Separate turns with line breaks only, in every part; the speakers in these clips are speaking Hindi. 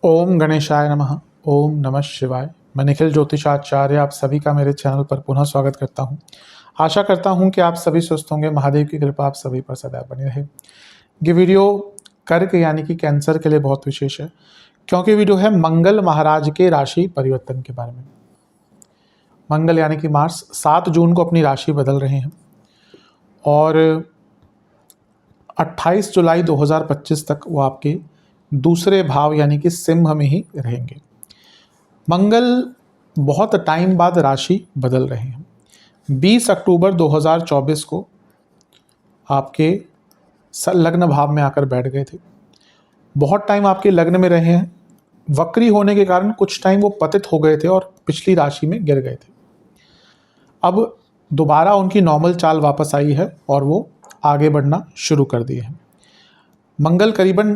ओम गणेशाय नमः। ओम नमः शिवाय। मैं निखिल ज्योतिषाचार्य आप सभी का मेरे चैनल पर पुनः स्वागत करता हूं। आशा करता हूं कि आप सभी स्वस्थ होंगे। महादेव की कृपा आप सभी पर सदैव बनी रहे। ये वीडियो कर्क यानी कि कैंसर के लिए बहुत विशेष है, क्योंकि वीडियो है मंगल महाराज के राशि परिवर्तन के बारे में। मंगल यानी कि मार्स 7 जून को अपनी राशि बदल रहे हैं और 28 जुलाई 2025 तक वो आपके दूसरे भाव यानी कि सिंह में ही रहेंगे। मंगल बहुत टाइम बाद राशि बदल रहे हैं। 20 अक्टूबर 2024 को आपके लग्न भाव में आकर बैठ गए थे। बहुत टाइम आपके लग्न में रहे हैं। वक्री होने के कारण कुछ टाइम वो पतित हो गए थे और पिछली राशि में गिर गए थे। अब दोबारा उनकी नॉर्मल चाल वापस आई है और वो आगे बढ़ना शुरू कर दिए हैं। मंगल करीबन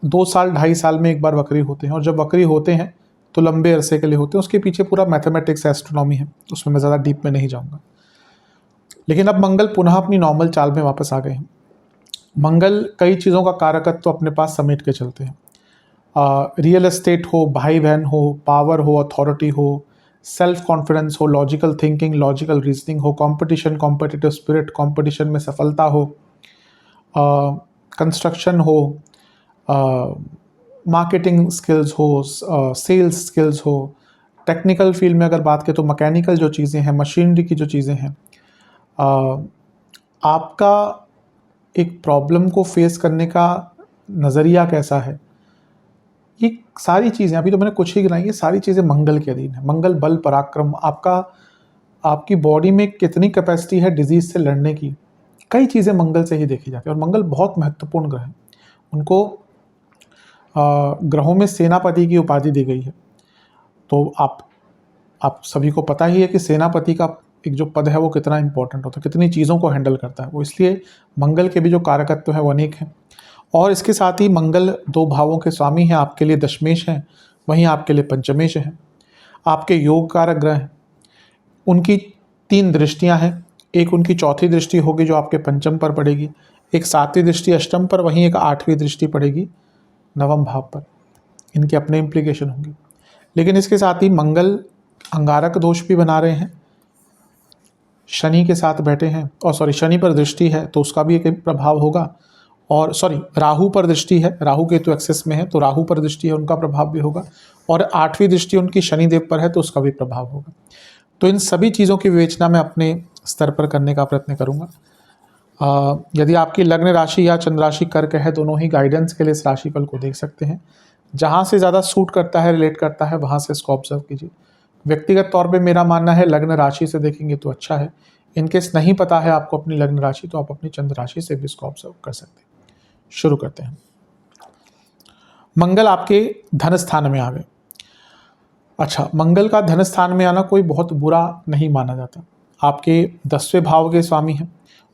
2 साल 2.5 साल में एक बार वक्री होते हैं और जब वक्री होते हैं तो लंबे अरसे के लिए होते हैं। उसके पीछे पूरा मैथमेटिक्स एस्ट्रोनॉमी है, उसमें मैं ज़्यादा डीप में नहीं जाऊँगा। लेकिन अब मंगल पुनः अपनी नॉर्मल चाल में वापस आ गए हैं। मंगल कई चीज़ों का कारकत्व तो अपने पास समेट के चलते हैं। रियल एस्टेट हो, भाई बहन हो, पावर हो, अथॉरिटी हो, सेल्फ कॉन्फिडेंस हो, लॉजिकल थिंकिंग, लॉजिकल रीजनिंग हो, कंपटीशन, कॉम्पिटिटिव स्पिरिट, कंपटीशन में सफलता हो, कंस्ट्रक्शन हो, मार्केटिंग स्किल्स हो, सेल्स स्किल्स हो, टेक्निकल फील्ड में अगर बात करें तो मैकेनिकल जो चीज़ें हैं, मशीनरी की जो चीज़ें हैं, आपका एक प्रॉब्लम को फेस करने का नज़रिया कैसा है, ये सारी चीज़ें, अभी तो मैंने कुछ ही गिनाई, ये सारी चीज़ें मंगल के अधीन है। मंगल बल पराक्रम, आपकी बॉडी में कितनी कैपेसिटी है डिजीज़ से लड़ने की, कई चीज़ें मंगल से ही देखी जाती है। और मंगल बहुत महत्वपूर्ण ग्रह है। उनको ग्रहों में सेनापति की उपाधि दी गई है। तो आप सभी को पता ही है कि सेनापति का एक जो पद है वो कितना इंपॉर्टेंट होता है, कितनी चीज़ों को हैंडल करता है वो। इसलिए मंगल के भी जो कारकत्व है वो अनेक हैं। और इसके साथ ही मंगल 2 भावों के स्वामी हैं। आपके लिए दशमेश हैं, वहीं आपके लिए पंचमेश हैं। आपके योग कारक ग्रह हैं। उनकी 3 दृष्टियां हैं। एक उनकी चौथी दृष्टि होगी जो आपके पंचम पर पड़ेगी, एक 7वीं दृष्टि अष्टम पर, वहीं एक 8वीं दृष्टि पड़ेगी नवम भाव पर। इनके अपने इम्प्लीकेशन होंगे। लेकिन इसके साथ ही मंगल अंगारक दोष भी बना रहे हैं। शनि के साथ बैठे हैं, और शनि पर दृष्टि है तो उसका भी एक प्रभाव होगा। और राहु पर दृष्टि है, राहु केतु एक्सेस में है तो राहु पर दृष्टि है, उनका प्रभाव भी होगा। और 8वीं दृष्टि उनकी शनिदेव पर है तो उसका भी प्रभाव होगा। तो इन सभी चीज़ों की विवेचना मैं अपने स्तर पर करने का प्रयत्न करूँगा। यदि आपकी लग्न राशि या चंद्र राशि कर्क है, दोनों ही गाइडेंस के लिए इस राशिफल को देख सकते हैं। जहाँ से ज़्यादा सूट करता है, रिलेट करता है, वहाँ से इसको ऑब्जर्व कीजिए। व्यक्तिगत तौर पे मेरा मानना है लग्न राशि से देखेंगे तो अच्छा है। इनकेस नहीं पता है आपको अपनी लग्न राशि, तो आप अपनी चंद्र राशि से भी इसको ऑब्जर्व कर सकते हैं। शुरू करते हैं। मंगल आपके धन स्थान में आ गए। अच्छा, मंगल का धन स्थान में आना कोई बहुत बुरा नहीं माना जाता। आपके 10वें भाव के स्वामी हैं,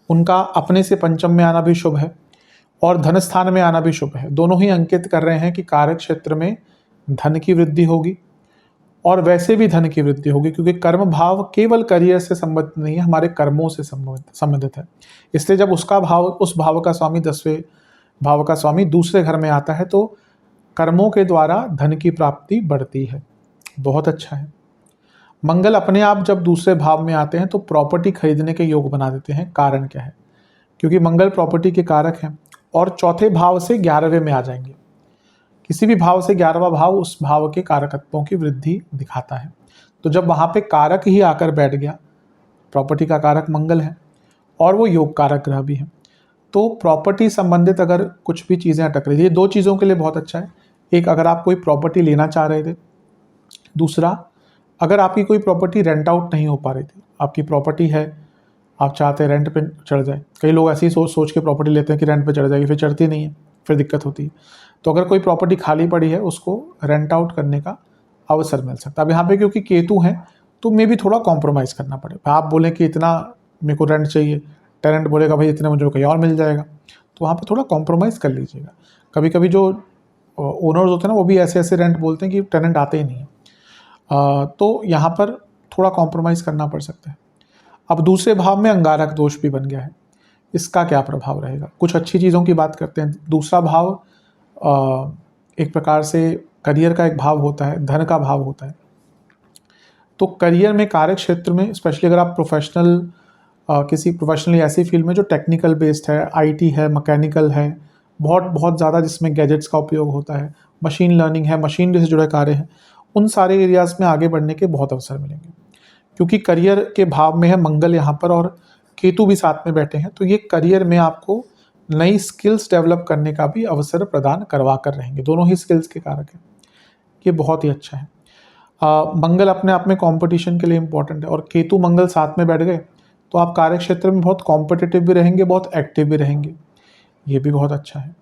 उनका अपने से पंचम में आना भी शुभ है और धन स्थान में आना भी शुभ है। दोनों ही अंकित कर रहे हैं कि कार्य क्षेत्र में धन की वृद्धि होगी और वैसे भी धन की वृद्धि होगी, क्योंकि कर्म भाव केवल करियर से संबंधित नहीं है, हमारे कर्मों से संबंधित है। इसलिए जब उस भाव का स्वामी 10वें भाव का स्वामी दूसरे घर में आता है तो कर्मों के द्वारा धन की प्राप्ति बढ़ती है। बहुत अच्छा है। मंगल अपने आप जब दूसरे भाव में आते हैं तो प्रॉपर्टी खरीदने के योग बना देते हैं। कारण क्या है? क्योंकि मंगल प्रॉपर्टी के कारक हैं और चौथे भाव से 11वें में आ जाएंगे। किसी भी भाव से 11वां भाव उस भाव के कारकत्वों की वृद्धि दिखाता है। तो जब वहाँ पे कारक ही आकर बैठ गया, प्रॉपर्टी का कारक मंगल है और वो योग कारक ग्रह भी है, तो प्रॉपर्टी संबंधित अगर कुछ भी चीज़ें अटक रही थी, ये 2 चीज़ों के लिए बहुत अच्छा है। एक, अगर आप कोई प्रॉपर्टी लेना चाह रहे थे। दूसरा, अगर आपकी कोई प्रॉपर्टी रेंट आउट नहीं हो पा रही थी, आपकी प्रॉपर्टी है, आप चाहते हैं रेंट पे चढ़ जाए। कई लोग ऐसे ही सोच के प्रॉपर्टी लेते हैं कि रेंट पे चढ़ जाएगी, फिर चढ़ती नहीं है, फिर दिक्कत होती है। तो अगर कोई प्रॉपर्टी खाली पड़ी है, उसको रेंट आउट करने का अवसर मिल सकता है। अब यहाँ पे क्योंकि केतु हैं तो मे भी थोड़ा कॉम्प्रोमाइज़ करना पड़ेगा। आप बोलें कि इतना मेरे को रेंट चाहिए, टेनेंट बोलेगा भाई इतने मुझे कहीं और मिल जाएगा, तो वहाँ पे थोड़ा कॉम्प्रोमाइज़ कर लीजिएगा। कभी कभी जो ओनर्स होते हैं ना, वो भी ऐसे ऐसे रेंट बोलते हैं कि टेनेंट आते ही नहीं है, तो यहाँ पर थोड़ा कॉम्प्रोमाइज़ करना पड़ सकता है। अब दूसरे भाव में अंगारक दोष भी बन गया है। इसका क्या प्रभाव रहेगा। कुछ अच्छी चीज़ों की बात करते हैं। दूसरा भाव एक प्रकार से करियर का एक भाव होता है, धन का भाव होता है। तो करियर में, कार्य क्षेत्र में, स्पेशली अगर आप किसी प्रोफेशनली ऐसी फील्ड में जो टेक्निकल बेस्ड है, आईटी है, मैकेनिकल है, बहुत बहुत ज़्यादा जिसमें गैजेट्स का उपयोग होता है, मशीन लर्निंग है, मशीनरी से जुड़े कार्य हैं, उन सारे एरियाज़ में आगे बढ़ने के बहुत अवसर मिलेंगे। क्योंकि करियर के भाव में है मंगल यहाँ पर और केतु भी साथ में बैठे हैं, तो ये करियर में आपको नई स्किल्स डेवलप करने का भी अवसर प्रदान करवा कर रहेंगे। दोनों ही स्किल्स के कारक हैं, ये बहुत ही अच्छा है। मंगल अपने आप में कंपटीशन के लिए इम्पोर्टेंट है और केतु मंगल साथ में बैठ गए तो आप कार्य क्षेत्र में बहुत कॉम्पिटिटिव भी रहेंगे, बहुत एक्टिव भी रहेंगे, ये भी बहुत अच्छा है।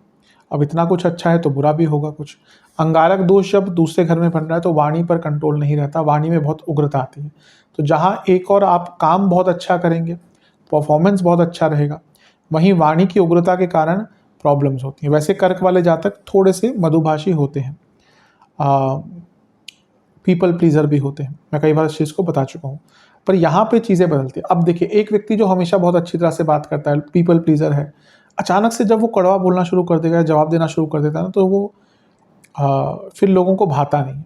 अब इतना कुछ अच्छा है तो बुरा भी होगा कुछ। अंगारक दोष जब दूसरे घर में बन रहा है तो वाणी पर कंट्रोल नहीं रहता, वाणी में बहुत उग्रता आती है। तो जहाँ एक और आप काम बहुत अच्छा करेंगे, परफॉर्मेंस बहुत अच्छा रहेगा, वहीं वाणी की उग्रता के कारण प्रॉब्लम्स होती हैं। वैसे कर्क वाले जातक थोड़े से मधुभाषी होते हैं, पीपल प्लीजर भी होते हैं, मैं कई बार इस चीज़ को बता चुका हूँ। पर यहाँ पे चीज़ें बदलती हैं। अब देखिए, एक व्यक्ति जो हमेशा बहुत अच्छी तरह से बात करता है, पीपल प्लीजर है, अचानक से जब वो कड़वा बोलना शुरू कर देगा, जवाब देना शुरू कर देता है ना, तो वो फिर लोगों को भाता नहीं।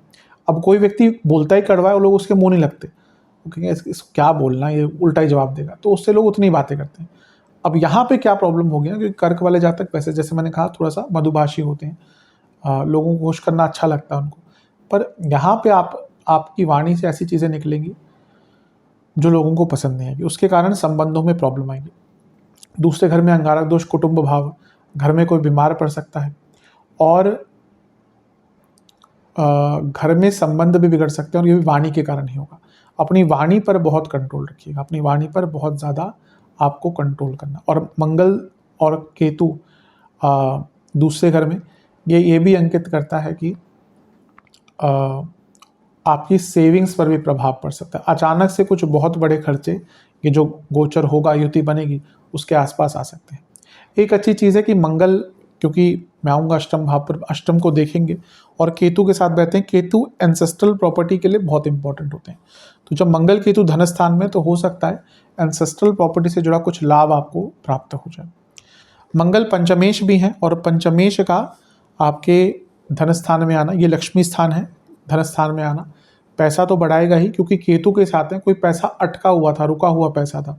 अब कोई व्यक्ति बोलता ही कड़वा है और लोग उसके मुँह नहीं लगते, वो कहेंगे इसको क्या बोलना, ये उल्टा ही जवाब देगा, तो उससे लोग उतनी बातें करते हैं। अब यहाँ पे क्या प्रॉब्लम हो गया, क्योंकि कर्क वाले जातक वैसे जैसे मैंने कहा थोड़ा सा मधुभाषी होते हैं, लोगों को खुश करना अच्छा लगता है उनको, पर यहाँ पे आपकी वाणी से ऐसी चीज़ें निकलेंगी जो लोगों को पसंद नहीं आएगी, उसके कारण संबंधों में प्रॉब्लम आएगी। दूसरे घर में अंगारक दोष, कुटुंब भाव, घर में कोई बीमार पड़ सकता है और घर में संबंध भी बिगड़ सकते हैं, और ये भी वाणी के कारण ही होगा। अपनी वाणी पर बहुत कंट्रोल रखिएगा, अपनी वाणी पर बहुत ज़्यादा आपको कंट्रोल करना। और मंगल और केतु दूसरे घर में ये भी अंकित करता है कि आपकी सेविंग्स पर भी प्रभाव पड़ सकता है। अचानक से कुछ बहुत बड़े खर्चे, ये जो गोचर होगा, युति बनेगी, उसके आसपास आ सकते हैं। एक अच्छी चीज़ है कि मंगल, क्योंकि मैं आऊँगा अष्टम भाव पर, अष्टम को देखेंगे और केतु के साथ बैठते हैं। केतु एंसेस्ट्रल प्रॉपर्टी के लिए बहुत इंपॉर्टेंट होते हैं। तो जब मंगल केतु धन स्थान में, तो हो सकता है एंसेस्ट्रल प्रॉपर्टी से जुड़ा कुछ लाभ आपको प्राप्त हो जाए। मंगल पंचमेश भी हैं और पंचमेश का आपके धन स्थान में आना, ये लक्ष्मी स्थान है, धन स्थान में आना पैसा तो बढ़ाएगा ही, क्योंकि केतु के साथ में कोई पैसा अटका हुआ था, रुका हुआ पैसा था,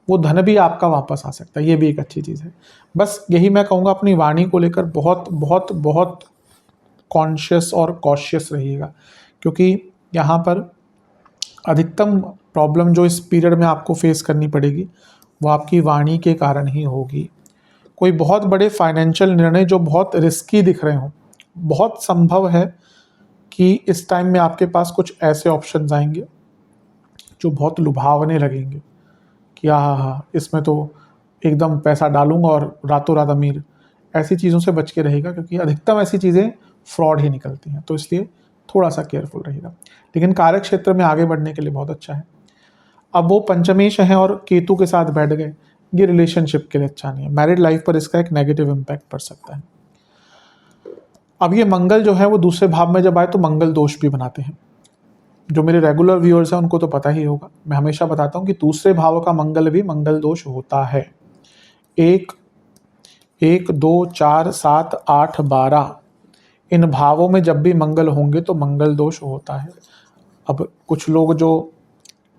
वो धन भी आपका वापस आ सकता है, ये भी एक अच्छी चीज़ है। बस यही मैं कहूँगा, अपनी वाणी को लेकर बहुत बहुत बहुत कॉन्शियस और कॉशियस रहिएगा, क्योंकि यहाँ पर अधिकतम प्रॉब्लम जो इस पीरियड में आपको फेस करनी पड़ेगी वो आपकी वाणी के कारण ही होगी। कोई बहुत बड़े फाइनेंशियल निर्णय जो बहुत रिस्की दिख रहे हों, बहुत संभव है कि इस टाइम में आपके पास कुछ ऐसे ऑप्शंस आएंगे जो बहुत लुभावने लगेंगे कि हाँ, इसमें तो एकदम पैसा डालूंगा और रातों रात अमीर। ऐसी चीज़ों से बच के रहेगा, क्योंकि अधिकतम ऐसी चीज़ें फ्रॉड ही निकलती हैं, तो इसलिए थोड़ा सा केयरफुल रहेगा। लेकिन कार्य क्षेत्र में आगे बढ़ने के लिए बहुत अच्छा है। अब वो पंचमेश हैं और केतु के साथ बैठ गए, ये रिलेशनशिप के लिए अच्छा नहीं है। मैरिड लाइफ पर इसका एक नेगेटिव इम्पैक्ट पड़ सकता है। अब ये मंगल जो है वो दूसरे भाव में जब आए तो मंगल दोष भी बनाते हैं। जो मेरे रेगुलर व्यूअर्स हैं उनको तो पता ही होगा, मैं हमेशा बताता हूँ कि दूसरे भाव का मंगल भी मंगल दोष होता है। 1, 2, 4, 7, 8, 12 इन भावों में जब भी मंगल होंगे तो मंगल दोष होता है। अब कुछ लोग जो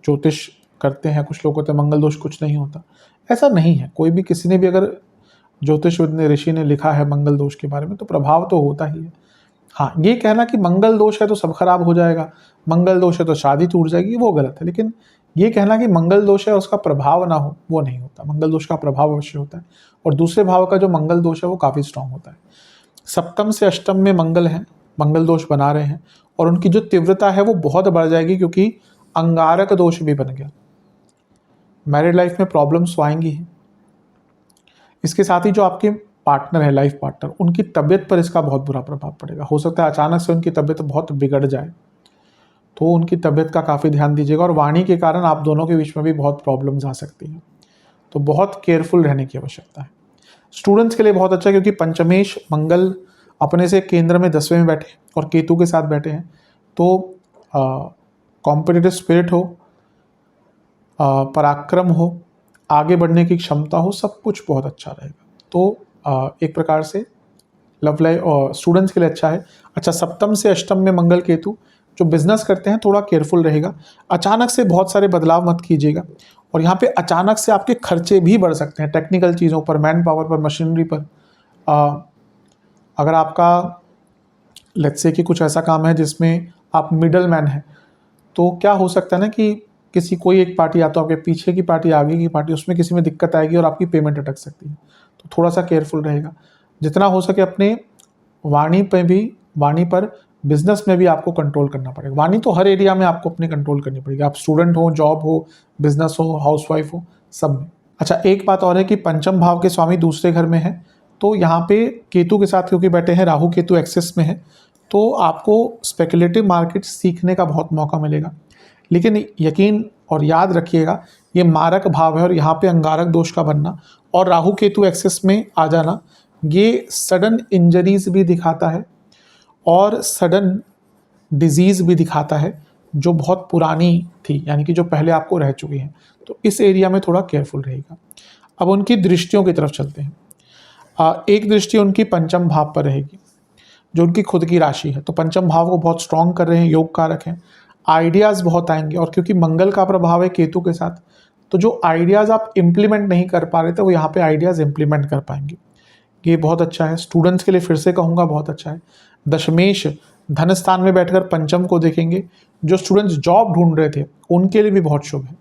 ज्योतिष करते हैं, कुछ लोग कहते हैं मंगल दोष कुछ नहीं होता, ऐसा नहीं है। कोई भी, किसी ने भी अगर ज्योतिष ऋषि ने लिखा है मंगल दोष के बारे में तो प्रभाव तो होता ही है। हाँ, ये कहना कि मंगल दोष है तो सब खराब हो जाएगा, मंगल दोष है तो शादी टूट जाएगी, वो गलत है। लेकिन ये कहना कि मंगल दोष है उसका प्रभाव ना हो, वो नहीं होता। मंगल दोष का प्रभाव अवश्य होता है, और दूसरे भाव का जो मंगल दोष है वो काफ़ी स्ट्रांग होता है। सप्तम से अष्टम में मंगल हैं, मंगल दोष बना रहे हैं, और उनकी जो तीव्रता है वो बहुत बढ़ जाएगी, क्योंकि अंगारक दोष भी बन गया। मैरिड लाइफ में प्रॉब्लम्स आएंगी ही। इसके साथ ही जो आपके पार्टनर है, लाइफ पार्टनर, उनकी तबीयत पर इसका बहुत बुरा प्रभाव पड़ेगा। हो सकता है अचानक से उनकी तबीयत बहुत बिगड़ जाए, तो उनकी तबीयत का काफ़ी ध्यान दीजिएगा। और वाणी के कारण आप दोनों के बीच में भी बहुत प्रॉब्लम्स आ सकती हैं, तो बहुत केयरफुल रहने की आवश्यकता है। स्टूडेंट्स के लिए बहुत अच्छा है, क्योंकि पंचमेश मंगल अपने से केंद्र में 10वें में बैठे और केतु के साथ बैठे हैं, तो कॉम्पिटिटिव स्पिरिट हो, पराक्रम हो, आगे बढ़ने की क्षमता हो, सब कुछ बहुत अच्छा रहेगा। तो एक प्रकार से लव लाइफ और स्टूडेंट्स के लिए अच्छा है। अच्छा, सप्तम से अष्टम में मंगल केतु, जो बिजनेस करते हैं थोड़ा केयरफुल रहेगा। अचानक से बहुत सारे बदलाव मत कीजिएगा, और यहाँ पे अचानक से आपके खर्चे भी बढ़ सकते हैं टेक्निकल चीज़ों पर, मैन पावर पर, मशीनरी पर। अगर आपका लेट्स से कि कुछ ऐसा काम है जिसमें आप मिडल मैन हैं, तो क्या हो सकता है ना कि किसी कोई एक पार्टी, या तो आपके पीछे की पार्टी, आगे की पार्टी, उसमें किसी में दिक्कत आएगी और आपकी पेमेंट अटक सकती है। तो थोड़ा सा केयरफुल रहेगा। जितना हो सके अपने वाणी पर, बिजनेस में भी आपको कंट्रोल करना पड़ेगा। वाणी तो हर एरिया में आपको अपने कंट्रोल करनी पड़ेगी, आप स्टूडेंट हो, जॉब हो, बिजनेस हो, हाउसवाइफ हो, सब में। अच्छा, एक बात और है कि पंचम भाव के स्वामी दूसरे घर में है, तो यहाँ पे केतु के साथ क्योंकि बैठे हैं, राहु केतु एक्सेस में है, तो आपको स्पेकुलेटिव मार्केट सीखने का बहुत मौका मिलेगा। लेकिन यकीन और याद रखिएगा, ये मारक भाव है और यहाँ पे अंगारक दोष का बनना और राहु केतु एक्सेस में आ जाना, ये सडन इंजरीज भी दिखाता है और सडन डिजीज़ भी दिखाता है, जो बहुत पुरानी थी, यानी कि जो पहले आपको रह चुकी हैं। तो इस एरिया में थोड़ा केयरफुल रहेगा। अब उनकी दृष्टियों की तरफ चलते हैं। एक दृष्टि उनकी पंचम भाव पर रहेगी, जो उनकी खुद की राशि है, तो पंचम भाव को बहुत स्ट्रॉन्ग कर रहे हैं, योग कारक हैं, आइडियाज़ बहुत आएंगे। और क्योंकि मंगल का प्रभाव है केतु के साथ, तो जो आइडियाज़ आप इम्प्लीमेंट नहीं कर पा रहे थे, वो यहाँ पे आइडियाज़ इम्प्लीमेंट कर पाएंगे। ये बहुत अच्छा है। स्टूडेंट्स के लिए फिर से कहूँगा बहुत अच्छा है। दशमेश धन स्थान में बैठकर पंचम को देखेंगे, जो स्टूडेंट्स जॉब ढूंढ रहे थे उनके लिए भी बहुत शुभ है।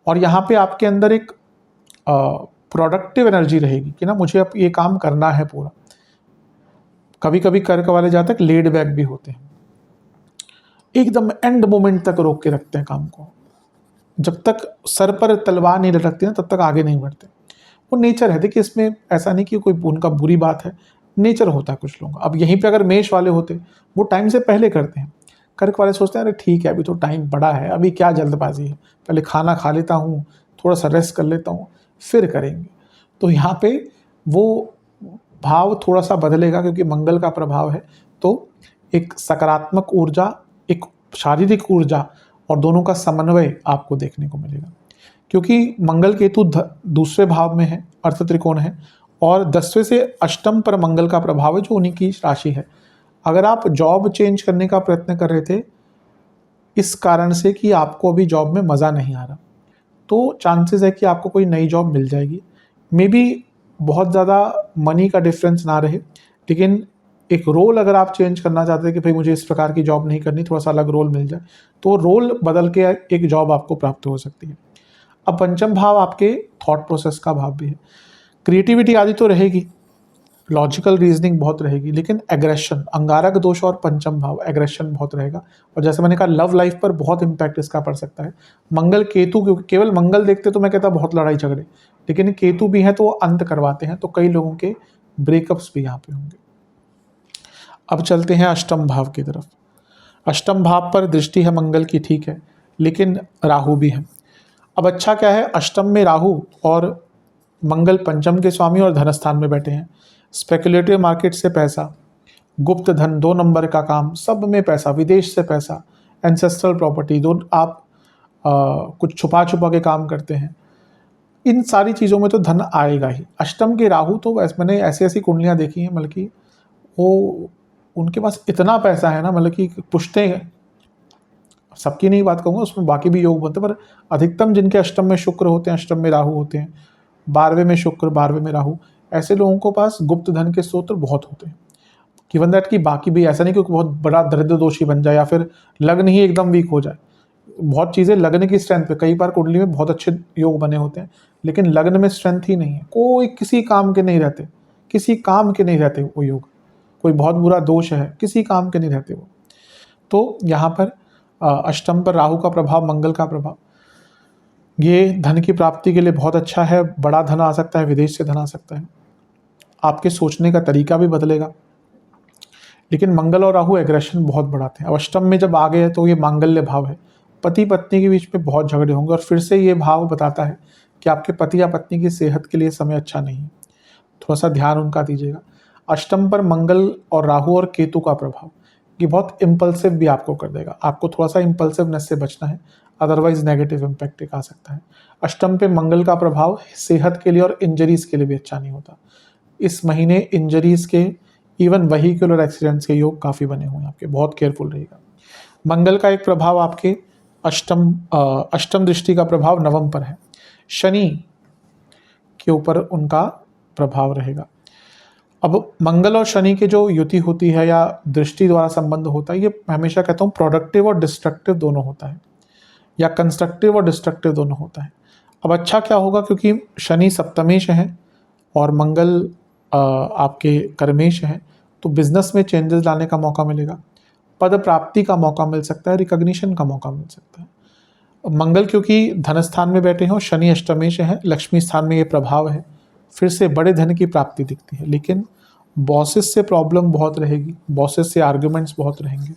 और यहाँ पे आपके अंदर एक प्रोडक्टिव एनर्जी रहेगी कि ना मुझे अब ये काम करना है पूरा। कभी कभी कर्क वाले जातक लेड बैक भी होते हैं, एकदम एंड मोमेंट तक रोक के रखते हैं काम को, जब तक सर पर तलवार नहीं लटकती ना तब तक आगे नहीं बढ़ते। वो नेचर है, देखिए इसमें ऐसा नहीं कि कोई उनका बुरी बात है, नेचर होता है कुछ लोगों का। अब यहीं पे अगर मेष वाले होते, वो टाइम से पहले करते हैं। कर्क वाले सोचते हैं अरे ठीक है, अभी तो टाइम बड़ा है, अभी क्या जल्दबाजी है, पहले खाना खा लेता हूँ, थोड़ा सा रेस्ट कर लेता हूँ, फिर करेंगे। तो यहाँ पे वो भाव थोड़ा सा बदलेगा, क्योंकि मंगल का प्रभाव है। तो एक सकारात्मक ऊर्जा, एक शारीरिक ऊर्जा और दोनों का समन्वय आपको देखने को मिलेगा, क्योंकि मंगल केतु दूसरे भाव में है, अर्थ त्रिकोण है, और 10वें से अष्टम पर मंगल का प्रभाव है, जो उन्हीं की राशि है। अगर आप जॉब चेंज करने का प्रयत्न कर रहे थे इस कारण से कि आपको अभी जॉब में मज़ा नहीं आ रहा, तो चांसेस है कि आपको कोई नई जॉब मिल जाएगी। मे बी बहुत ज़्यादा मनी का डिफरेंस ना रहे, लेकिन एक रोल अगर आप चेंज करना चाहते हैं कि भाई मुझे इस प्रकार की जॉब नहीं करनी, थोड़ा सा अलग रोल मिल जाए, तो रोल बदल के एक जॉब आपको प्राप्त हो सकती है। अब पंचम भाव आपके थॉट प्रोसेस का भाव भी है। क्रिएटिविटी आदि तो रहेगी, लॉजिकल रीजनिंग बहुत रहेगी, लेकिन एग्रेशन, अंगारक दोष और पंचम भाव, एग्रेशन बहुत रहेगा। और जैसे मैंने कहा, लव लाइफ पर बहुत इंपैक्ट इसका पड़ सकता है। मंगल केतु, क्योंकि केवल मंगल देखते तो मैं कहता बहुत लड़ाई झगड़े, लेकिन केतु भी हैं तो वो अंत करवाते हैं, तो कई लोगों के ब्रेकअप्स भी यहाँ पे होंगे। अब चलते हैं अष्टम भाव की तरफ। अष्टम भाव पर दृष्टि है मंगल की, ठीक है, लेकिन राहु भी है। अब अच्छा क्या है, अष्टम में राहु और मंगल पंचम के स्वामी और धनस्थान में बैठे हैं। स्पेकुलेटिव मार्केट से पैसा, गुप्त धन, 2 नंबर का काम, सब में पैसा, विदेश से पैसा, एंसेस्ट्रल प्रॉपर्टी, दो आप कुछ छुपा छुपा के काम करते हैं, इन सारी चीज़ों में तो धन आएगा ही। अष्टम के राहु तो मैंने ऐसी ऐसी कुंडलियाँ देखी हैं, मतलब कि वो उनके पास इतना पैसा है ना, मतलब कि पुश्ते, सबकी नहीं बात कहूँगा, उसमें बाकी भी योग बनते हैं, पर अधिकतम जिनके अष्टम में शुक्र होते हैं, अष्टम में राहु होते हैं, 12वें में शुक्र, 12वें में राहु, ऐसे लोगों को पास गुप्त धन के स्रोत बहुत होते हैं। गिवन दैट कि बाकी भी ऐसा नहीं कि बहुत बड़ा दरिद्र दोषी बन जाए या फिर लग्न ही एकदम वीक हो जाए। बहुत चीज़ें लगने की स्ट्रेंथ पे, कई बार कुंडली में बहुत अच्छे योग बने होते हैं, लेकिन लग्न में स्ट्रेंथ ही नहीं है, कोई किसी काम के नहीं रहते, किसी काम के नहीं रहते वो योग, कोई बहुत बुरा दोष है, किसी काम के नहीं रहते वो। तो यहाँ पर अष्टम पर राहु का प्रभाव, मंगल का प्रभाव, ये धन की प्राप्ति के लिए बहुत अच्छा है। बड़ा धन आ सकता है, विदेश से धन आ सकता है, आपके सोचने का तरीका भी बदलेगा। लेकिन मंगल और राहु एग्रेशन बहुत बढ़ाते हैं। अब अष्टम में जब आ गए तो ये मांगल्य भाव है, पति पत्नी के बीच में बहुत झगड़े होंगे, और फिर से ये भाव बताता है कि आपके पति या पत्नी की सेहत के लिए समय अच्छा नहीं है, थोड़ा सा ध्यान उनका दीजिएगा। अष्टम पर मंगल और राहु और केतु का प्रभाव, ये बहुत इम्पल्सिव भी आपको कर देगा, आपको थोड़ा सा इम्पल्सिवनेस से बचना है, अदरवाइज नेगेटिव इम्पैक्ट एक आ सकता है। अष्टम पे मंगल का प्रभाव सेहत के लिए और इंजरीज के लिए भी अच्छा नहीं होता। इस महीने इंजरीज के, इवन वहीकुलर एक्सीडेंट्स के योग काफ़ी बने हुए हैं आपके, बहुत केयरफुल रहेगा। मंगल का एक प्रभाव आपके अष्टम दृष्टि का प्रभाव नवम पर है, शनि के ऊपर उनका प्रभाव रहेगा। अब मंगल और शनि की जो युति होती है या दृष्टि द्वारा संबंध होता है, ये हमेशा कहता हूँ प्रोडक्टिव और डिस्ट्रक्टिव दोनों होता है, या कंस्ट्रक्टिव और डिस्ट्रक्टिव दोनों होता है। अब अच्छा क्या होगा, क्योंकि शनि सप्तमेश है और मंगल आपके कर्मेश हैं, तो बिजनेस में चेंजेस लाने का मौका मिलेगा, पद प्राप्ति का मौका मिल सकता है, रिकॉग्निशन का मौका मिल सकता है। मंगल क्योंकि धन स्थान में बैठे हैं और शनि अष्टमेश है, लक्ष्मी स्थान में ये प्रभाव है, फिर से बड़े धन की प्राप्ति दिखती है। लेकिन बॉसेस से प्रॉब्लम बहुत रहेगी, बॉसेस से आर्ग्यूमेंट्स बहुत रहेंगे,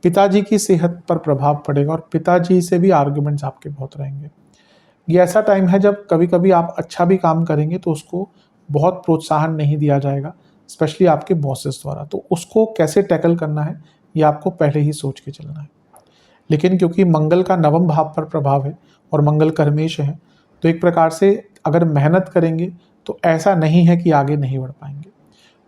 पिताजी की सेहत पर प्रभाव पड़ेगा और पिताजी से भी आर्ग्यूमेंट्स आपके बहुत रहेंगे। ये ऐसा टाइम है जब कभी कभी आप अच्छा भी काम करेंगे तो उसको बहुत प्रोत्साहन नहीं दिया जाएगा, स्पेशली आपके बॉसेस द्वारा, तो उसको कैसे टैकल करना है ये आपको पहले ही सोच के चलना है। लेकिन क्योंकि मंगल का नवम भाव पर प्रभाव है और मंगल कर्मेश है, तो एक प्रकार से अगर मेहनत करेंगे तो ऐसा नहीं है कि आगे नहीं बढ़ पाएंगे।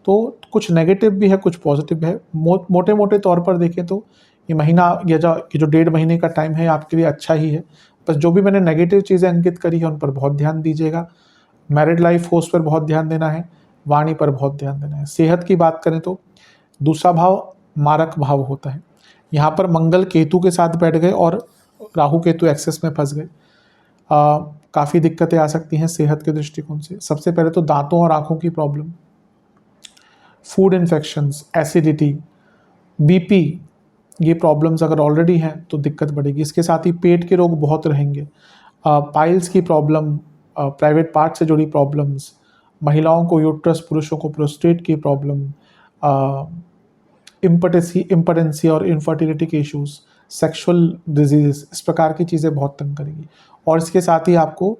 तो कुछ नेगेटिव भी है, कुछ पॉजिटिव है। मोटे मोटे तौर पर देखें तो ये महीना या जो 1.5 महीने का टाइम है आपके लिए अच्छा ही है। बस जो भी मैंने नेगेटिव चीज़ें अंकित करी है उन पर बहुत ध्यान दीजिएगा। मैरिड लाइफ हो उस पर बहुत ध्यान देना है, वाणी पर बहुत ध्यान देना है। सेहत की बात करें तो दूसरा भाव मारक भाव होता है, यहाँ पर मंगल केतु के साथ बैठ गए और राहु केतु एक्सेस में फंस गए, काफ़ी दिक्कतें आ सकती हैं सेहत के दृष्टिकोण से। सबसे पहले तो दांतों और आँखों की problem, food infections, acidity, BP, ये प्रॉब्लम्स अगर ऑलरेडी हैं तो दिक्कत बढ़ेगी। इसके साथ ही पेट के रोग बहुत रहेंगे, पाइल्स की प्रॉब्लम, प्राइवेट पार्ट से जुड़ी प्रॉब्लम्स, महिलाओं को यूट्रस, पुरुषों को प्रोस्टेट की प्रॉब्लम, इम्पोटेंसी और इनफर्टिलिटी के इश्यूज, सेक्सुअल डिजीज, इस प्रकार की चीज़ें बहुत तंग करेगी। और इसके साथ ही आपको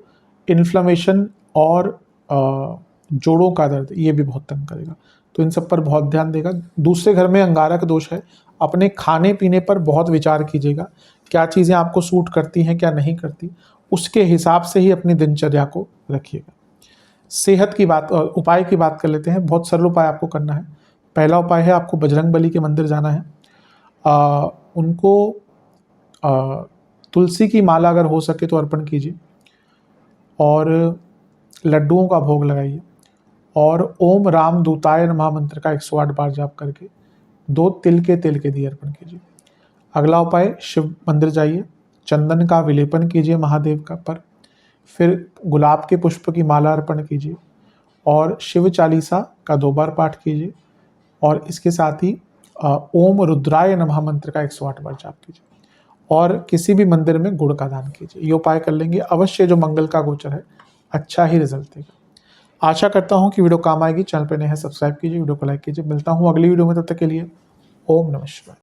इन्फ्लेमेशन और जोड़ों का दर्द, ये भी बहुत तंग करेगा, तो इन सब पर बहुत ध्यान देगा। दूसरे घर में अंगारक दोष है, अपने खाने पीने पर बहुत विचार कीजिएगा, क्या चीज़ें आपको सूट करती हैं क्या नहीं करती, उसके हिसाब से ही अपनी दिनचर्या को रखिएगा। सेहत की बात, उपाय की बात कर लेते हैं। बहुत सरल उपाय आपको करना है। पहला उपाय है आपको बजरंगबली के मंदिर जाना है, उनको तुलसी की माला अगर हो सके तो अर्पण कीजिए और लड्डुओं का भोग लगाइए और ओम राम दूताय नमः मंत्र का 108 बार जाप करके 2 तिल के दिए अर्पण कीजिए। अगला उपाय, शिव मंदिर जाइए, चंदन का विलेपन कीजिए महादेव का पर, फिर गुलाब के पुष्प की माला अर्पण कीजिए और शिव चालीसा का 2 बार पाठ कीजिए और इसके साथ ही ओम रुद्राय नमः मंत्र का 108 बार जाप कीजिए और किसी भी मंदिर में गुड़ का दान कीजिए। ये उपाय कर लेंगे, अवश्य जो मंगल का गोचर है अच्छा ही रिजल्ट देगा। आशा करता हूँ कि वीडियो काम आएगी। चैनल पर नए हैं सब्सक्राइब कीजिए, वीडियो को लाइक कीजिए। मिलता हूँ अगली वीडियो में, तब तक के लिए ओम नमः शिवाय।